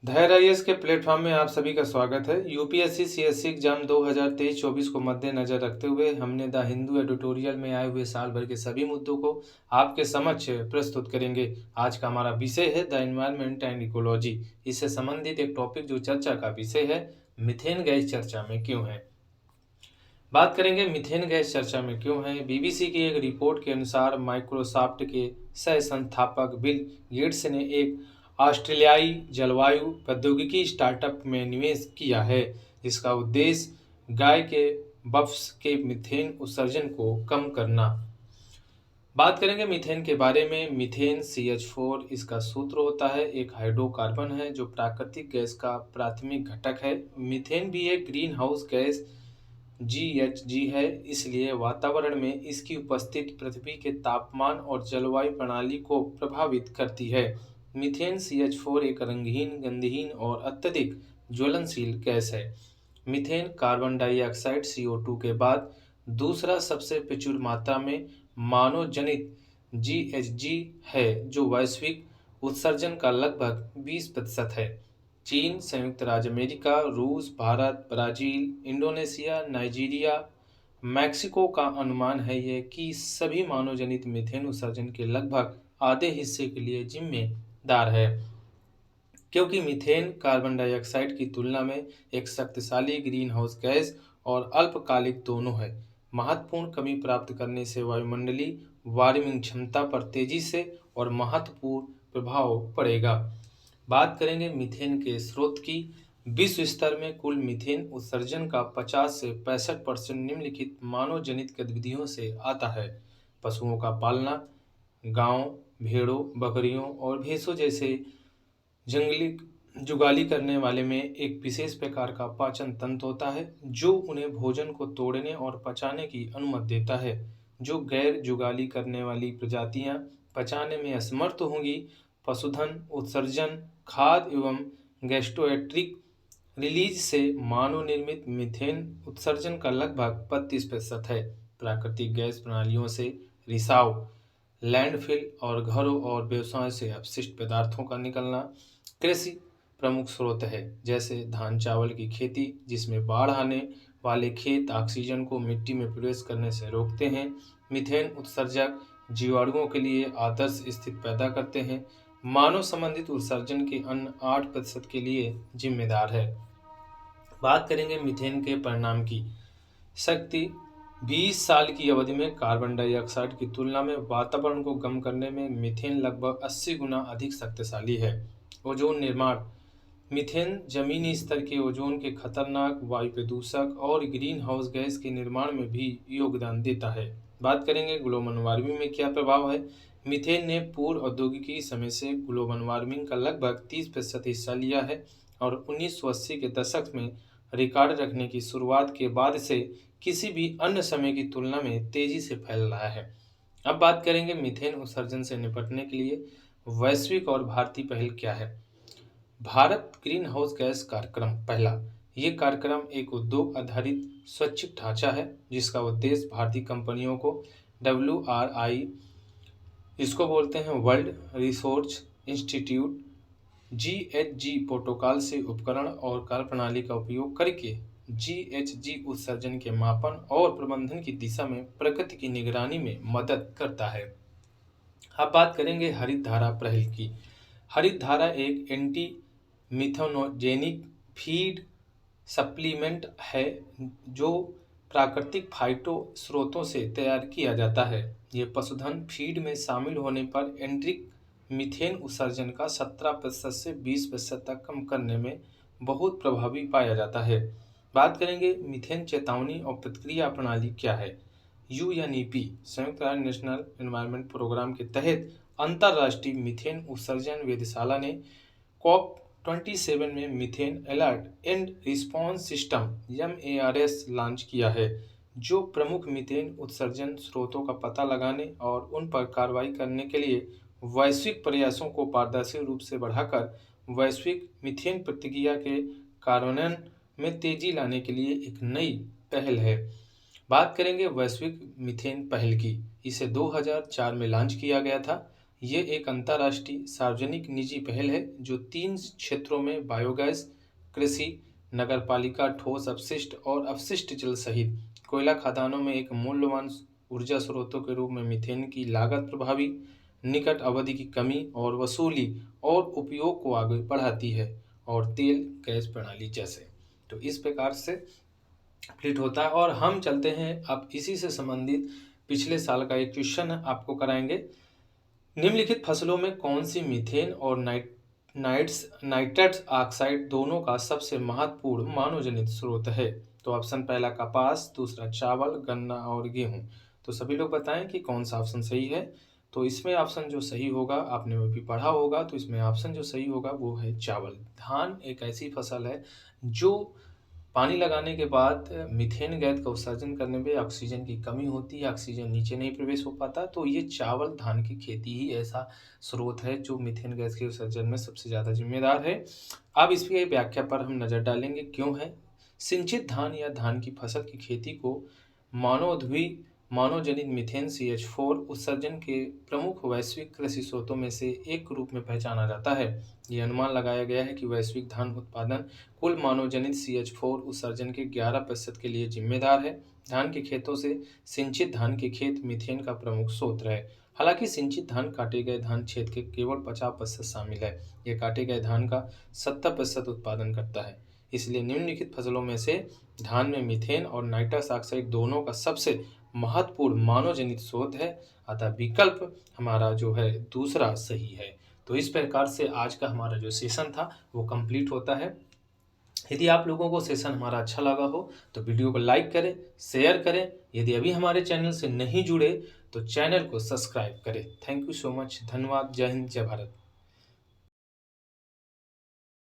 धैर्य आईएएस के प्लेटफॉर्म में आप सभी का स्वागत है। यूपीएससी सीएससी एग्जाम 2023-24 को मद्देनजर रखते हुए हमने द हिंदू एडिटोरियल में आए हुए साल भर के सभी मुद्दों को आपके समक्ष प्रस्तुत करेंगे। आज का हमारा विषय है द एनवायरनमेंट एंड इकोलॉजी। इससे संबंधित एक टॉपिक जो चर्चा का विषय है, मीथेन गैस चर्चा में क्यों है। बात करेंगे मीथेन गैस चर्चा में क्यों है। बीबीसी की एक रिपोर्ट के अनुसार माइक्रोसॉफ्ट के सह संस्थापक बिल गेट्स ने एक ऑस्ट्रेलियाई जलवायु प्रौद्योगिकी स्टार्टअप में निवेश किया है, जिसका उद्देश्य गाय के बफ्स के मीथेन उत्सर्जन को कम करना। बात करेंगे मीथेन के बारे में। मीथेन CH4 इसका सूत्र होता है, एक हाइड्रोकार्बन है जो प्राकृतिक गैस का प्राथमिक घटक है। मीथेन भी एक ग्रीन हाउस गैस GHG है, इसलिए वातावरण में इसकी उपस्थिति पृथ्वी के तापमान और जलवायु प्रणाली को प्रभावित करती है। मीथेन CH4 एक रंगहीन, गंधहीन और अत्यधिक ज्वलनशील गैस है। मीथेन कार्बन डाइऑक्साइड CO2 के बाद दूसरा सबसे प्रचुर मात्रा में मानव जनित GHG है, जो वैश्विक उत्सर्जन का लगभग 20% है। चीन, संयुक्त राज्य अमेरिका, रूस, Bharat, Brazil, Indonesia, Nigeria, Mexico का अनुमान है ये कि सभी मानव जनित मीथेन उत्सर्जन के लगभग आधे हिस्से के लिए जिम्मेदार है। क्योंकि मीथेन कार्बन डाइऑक्साइड की तुलना में एक शक्तिशाली ग्रीन हाउस गैस और अल्पकालिक दोनों है, महत्वपूर्ण कमी प्राप्त करने से वायुमंडलीय वार्मिंग क्षमता पर तेजी से और महत्वपूर्ण प्रभाव पड़ेगा। बात करेंगे मीथेन के स्रोत की। विश्व स्तर में कुल मीथेन उत्सर्जन का 50 से 65% निम्नलिखित मानव जनित गतिविधियों से आता है। पशुओं का पालना, गांव, भेड़ों, बकरियों और भैंसों जैसे जंगली जुगाली करने वाले में एक विशेष प्रकार का पाचन तंत्र होता है, जो उन्हें भोजन को तोड़ने और पचाने की अनुमति देता है। जो गैर जुगाली करने वाली प्रजातियां पचाने में असमर्थ होंगी। पशुधन उत्सर्जन, खाद्य एवं गैस्ट्रोएंटेरिक रिलीज से मानव निर्मित मीथेन उत्सर्जन का लगभग 32% है। प्राकृतिक गैस प्रणालियों से रिसाव, लैंडफिल और घरों और व्यवसायों से अपशिष्ट पदार्थों का निकलना। कृषि प्रमुख स्रोत है, जैसे धान चावल की खेती, जिसमें बाढ़ आने वाले खेत ऑक्सीजन को मिट्टी में प्रवेश करने से रोकते हैं। मीथेन उत्सर्जक जीवाणुओं के लिए आदर्श स्थिति पैदा करते हैं। मानव संबंधित उत्सर्जन के अन्य 8% के लिए जिम्मेदार है। बात करेंगे मीथेन के परिणाम की। शक्ति 20 साल की अवधि में कार्बन डाइऑक्साइड की तुलना में वातावरण को कम करने में मीथेन लगभग 80 गुना अधिक शक्तिशाली है। ओजोन निर्माण। मीथेन जमीनी स्तर के ओजोन के खतरनाक वायु प्रदूषक और ग्रीन हाउस गैस के निर्माण में भी योगदान देता है। बात करेंगे ग्लोबल वार्मिंग में क्या प्रभाव है। मीथेन ने पूर्व औद्योगिकी समय से ग्लोबल वार्मिंग का लगभग 30% हिस्सा लिया है और 1980 के दशक में रिकॉर्ड रखने की शुरुआत के बाद से किसी भी अन्य समय की तुलना में तेजी से फैल रहा है। अब बात करेंगे मीथेन उत्सर्जन से निपटने के लिए वैश्विक और भारतीय पहल क्या है। भारत ग्रीन हाउस गैस कार्यक्रम पहला। ये कार्यक्रम एक उद्योग आधारित स्वैच्छिक ढांचा है, जिसका उद्देश्य भारतीय कंपनियों को WRI, इसको बोलते हैं world resource institute, GHG protocol से उपकरण और कार्यप्रणाली का उपयोग करके GHG उत्सर्जन के मापन और प्रबंधन की दिशा में प्रगति की निगरानी में मदद करता है। अब बात करेंगे हरित धारा पहल की। हरित धारा एक एंटी मिथेनोजेनिक फीड सप्लीमेंट है, जो प्राकृतिक फाइटो स्रोतों से तैयार किया जाता है। ये पशुधन फीड में शामिल होने पर एंड्रिक मीथेन उत्सर्जन का 17% से 20% तक कम करने में बहुत प्रभावी पाया जाता है। बात करेंगे मीथेन चेतावनी और प्रतिक्रिया प्रणाली क्या है। UNEP, संयुक्त राष्ट्र नेशनल एनवायरनमेंट प्रोग्राम के तहत अंतर्राष्ट्रीय मीथेन उत्सर्जन वेधशाला ने COP27 में methane alert and response system MARS launch किया है, जो प्रमुख मीथेन उत्सर्जन स्रोतों का पता लगाने और उन पर कार्रवाई करने के लिए वैश्विक प्रयासों को पारदर्शी रूप से बढ़ाकर वैश्विक मीथेन प्रतिक्रिया के कार्यान्वयन में तेजी लाने के लिए एक नई पहल है। बात करेंगे वैश्विक मीथेन पहल की। इसे 2004 में लॉन्च किया गया था। ये एक अंतर्राष्ट्रीय सार्वजनिक निजी पहल है जो 3 क्षेत्रों में बायोगैस, कृषि, नगरपालिका ठोस अपशिष्ट और अपशिष्ट जल सहित कोयला खदानों में एक मूल्यवान ऊर्जा स्रोतों के रूप में मीथेन की लागत प्रभावी, निकट अवधि की कमी और वसूली और उपयोग को आगे बढ़ाती है और तेल गैस प्रणाली जैसे। तो इस प्रकार से कंप्लीट होता है। और हम चलते हैं अब इसी से संबंधित पिछले साल का एक क्वेश्चन आपको कराएंगे। निम्नलिखित फसलों में कौन सी मीथेन और नाइट्रस ऑक्साइड दोनों का सबसे महत्वपूर्ण मानवजनित स्रोत है? तो ऑप्शन पहला कपास, दूसरा चावल, गन्ना और गेहूं। तो सभी लोग बताएं कि कौन सा ऑप्शन सही है। तो इसमें ऑप्शन जो सही होगा, आपने वो भी पढ़ा होगा, तो इसमें ऑप्शन जो सही होगा वो है चावल। धान एक ऐसी फसल है जो पानी लगाने के बाद मीथेन गैस का उत्सर्जन करने में ऑक्सीजन की कमी होती है, ऑक्सीजन नीचे नहीं प्रवेश हो पाता। तो ये चावल धान की खेती ही ऐसा स्रोत है जो मीथेन गैस के उत्सर्जन में सबसे ज़्यादा जिम्मेदार है। अब इसकी व्याख्या पर हम नज़र डालेंगे क्यों है। सिंचित धान या धान की फसल की खेती को मानवजनित मीथेन CH4 उत्सर्जन के प्रमुख वैश्विक कृषि स्रोतों में से एक रूप में पहचाना जाता है। यह अनुमान लगाया गया है कि वैश्विक धान उत्पादन कुल मानवजनित CH4 उत्सर्जन के 11% के लिए जिम्मेदार है। धान के खेतों से सिंचित धान के खेत मीथेन का प्रमुख स्रोत है। हालांकि सिंचित धान काटे गए धान क्षेत्र के केवल 50% शामिल है। यह काटे गए धान का 70% उत्पादन करता है। इसलिए निम्नलिखित फसलों में से धान में मीथेन और नाइट्रस ऑक्साइड दोनों का सबसे महत्वपूर्ण मानवजनित स्रोत है। अतः विकल्प हमारा जो है दूसरा सही है। तो इस प्रकार से आज का हमारा जो सेशन था वो कंप्लीट होता है। यदि आप लोगों को सेशन हमारा अच्छा लगा हो तो वीडियो को लाइक करें, शेयर करें। यदि अभी हमारे चैनल से नहीं जुड़े तो चैनल को सब्सक्राइब करें। Thank you so much. धन्यवाद। जय हिंद, जय भारत।